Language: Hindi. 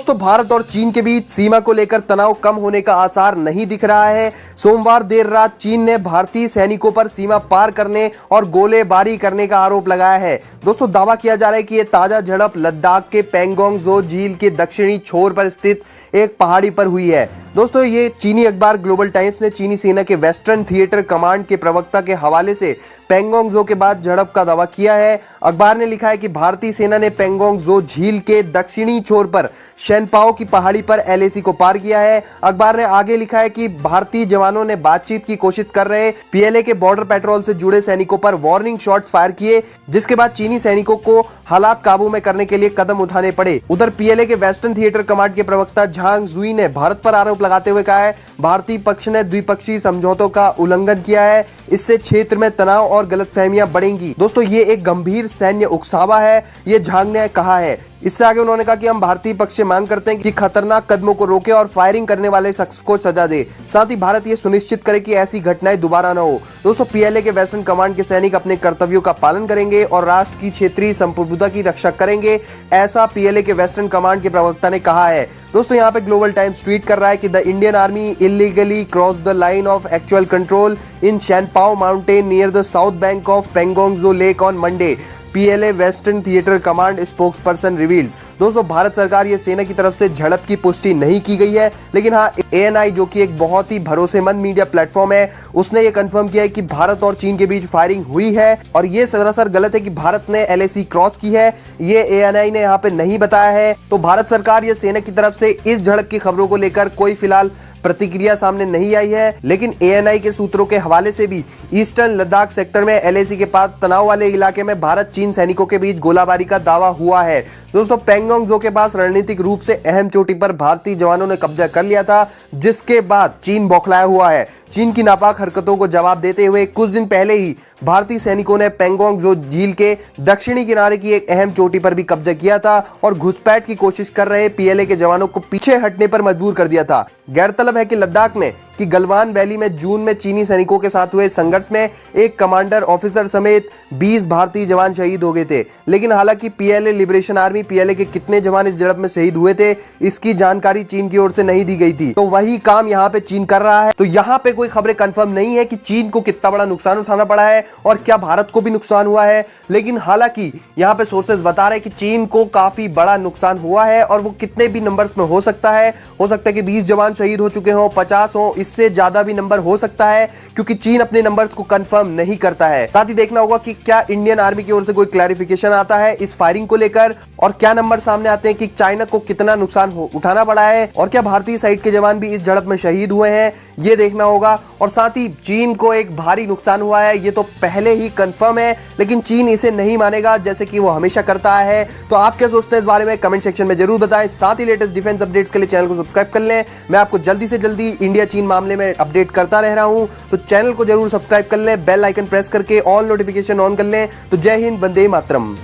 दोस्तों भारत और चीन के बीच सीमा को लेकर तनाव कम होने का आसार नहीं दिख रहा है। सोमवार देर रात चीन ने भारतीय सैनिकों पर सीमा पार करने और गोलेबारी करने का आरोप लगाया है। दोस्तों दावा किया जा रहा है कि यह ताजा झड़प लद्दाख के पेंगोंग जो झील के दक्षिणी छोर पर स्थित एक पहाड़ी पर हुई है। दोस्तों ये चीनी अखबार ग्लोबल टाइम्स ने चीनी सेना के वेस्टर्न थिएटर कमांड के प्रवक्ता के हवाले से पेंगोंग जो के बाद झड़प का दावा किया है। अखबार ने लिखा है कि भारतीय सेना ने पेंगोंग जो झील के दक्षिणी छोर पर शेनपाओ की पहाड़ी पर एलएसी को पार किया है। अखबार ने आगे लिखा है कि भारतीय जवानों ने बातचीत की कोशिश कर रहे पीएलए के बॉर्डर पेट्रोल से जुड़े सैनिकों पर वार्निंग शॉट्स फायर किए, जिसके बाद चीनी सैनिकों को हालात काबू में करने के लिए कदम उठाने पड़े। उधर पीएलए के वेस्टर्न थिएटर कमांड के प्रवक्ता झांग जुई ने भारत पर आरोप लगाते हुए कहा है भारतीय पक्ष ने द्विपक्षीय समझौतों का उल्लंघन किया है, इससे क्षेत्र में तनाव और गलतफहमियां बढ़ेंगी। दोस्तों ये एक गंभीर सैन्य उकसावा है, ये झांग ने कहा है। इससे आगे उन्होंने कहा कि हम भारतीय पक्ष से मांग करते हैं कि खतरनाक कदमों को रोके और फायरिंग करने वाले शख्स को सजा दे। साथ ही भारत ये सुनिश्चित करे कि ऐसी घटनाएं दोबारा न हो। दोस्तों पीएलए के वेस्टर्न कमांड के सैनिक अपने कर्तव्यों का पालन करेंगे और राष्ट्र की क्षेत्रीय संप्रभुता की रक्षा करेंगे, ऐसा पीएलए के वेस्टर्न कमांड के प्रवक्ता ने कहा है। दोस्तों यहाँ पे ग्लोबल टाइम्स ट्वीट कर रहा है कि the Indian army illegally cross the line of actual control in Shenpao mountain near the south bank of Pangong Tso lake on Monday, PLA western theatre command spokesperson revealed. दोस्तों भारत सरकार ये सेना की तरफ से झड़प की पुष्टि नहीं की गई है, लेकिन हाँ एएनआई जो कि एक बहुत ही भरोसेमंद मीडिया प्लेटफॉर्म है, उसने ये कंफर्म किया है कि भारत और चीन के बीच फायरिंग हुई है और ये सरासर गलत है कि भारत ने एलएसी क्रॉस की है, ये एएनआई ने यहाँ पे नहीं बताया है। तो भारत सरकार ये सेना की तरफ से इस झड़प की खबरों को लेकर कोई फिलहाल प्रतिक्रिया सामने नहीं आई है, लेकिन एएनआई के सूत्रों के हवाले से भी ईस्टर्न लद्दाख सेक्टर में एलएसी के पास तनाव वाले इलाके में भारत चीन सैनिकों के बीच गोलाबारी का दावा हुआ है। दोस्तों पेंगोंग जो के पास रणनीतिक रूप से अहम चोटी पर भारतीय जवानों ने कब्जा कर लिया था, जिसके बाद चीन बौखलाया हुआ है। चीन की नापाक हरकतों को जवाब देते हुए कुछ दिन पहले ही भारतीय सैनिकों ने पेंगोंग जो झील के दक्षिणी किनारे की एक अहम चोटी पर भी कब्जा किया था और घुसपैठ की कोशिश कर रहे पीएलए के जवानों को पीछे हटने पर मजबूर कर दिया था। गौरतलब है कि लद्दाख में कि गलवान वैली में जून में चीनी सैनिकों के साथ हुए संघर्ष में एक कमांडर ऑफिसर समेत 20 भारतीय जवान शहीद हो गए थे, लेकिन हालांकि पीएलए लिबरेशन आर्मी पीएलए के कितने जवान इस झड़प में शहीद हुए थे इसकी जानकारी चीन की ओर से नहीं दी गई थी। तो वही काम यहाँ पे चीन कर रहा है। तो यहाँ पे कोई खबरें कंफर्म नहीं है कि चीन को कितना बड़ा नुकसान उठाना पड़ा है और क्या भारत को भी नुकसान हुआ है, लेकिन हालांकि यहाँ पे सोर्सेज बता रहे हैं कि चीन को काफी बड़ा नुकसान हुआ है और वो कितने भी नंबर्स में हो सकता है कि 20 जवान शहीद हो चुके हो, 50 हो, इससे ज्यादा भी नंबर हो सकता है, क्योंकि चीन अपने नंबर्स को कंफर्म नहीं करता है। साथ ही देखना होगा कि क्या इंडियन आर्मी की ओर से कोई क्लैरिफिकेशन आता है इस फायरिंग को लेकर और क्या नंबर सामने आते हैं कि चाइना को कितना नुकसान उठाना पड़ा है और क्या भारतीय साइड के जवान भी इस झड़प में शहीद हुए हैं, ये देखना होगा। और साथ ही चीन को एक भारी नुकसान हुआ है ये तो पहले ही कंफर्म है, लेकिन चीन इसे नहीं मानेगा जैसे कि वो हमेशा करता है। तो आप क्या सोचते हैं इस बारे में कमेंट सेक्शन में जरूर बताएं। साथ ही लेटेस्ट डिफेंस अपडेट्स के लिए चैनल को सब्सक्राइब कर लें। मैं आपको जल्दी से जल्दी इंडिया चीन मामले में अपडेट करता रह रहा हूं, तो चैनल को जरूर सब्सक्राइब कर लें, बेल आइकन प्रेस करके ऑल नोटिफिकेशन ऑन कर लें। तो जय हिंद, वंदे मातरम।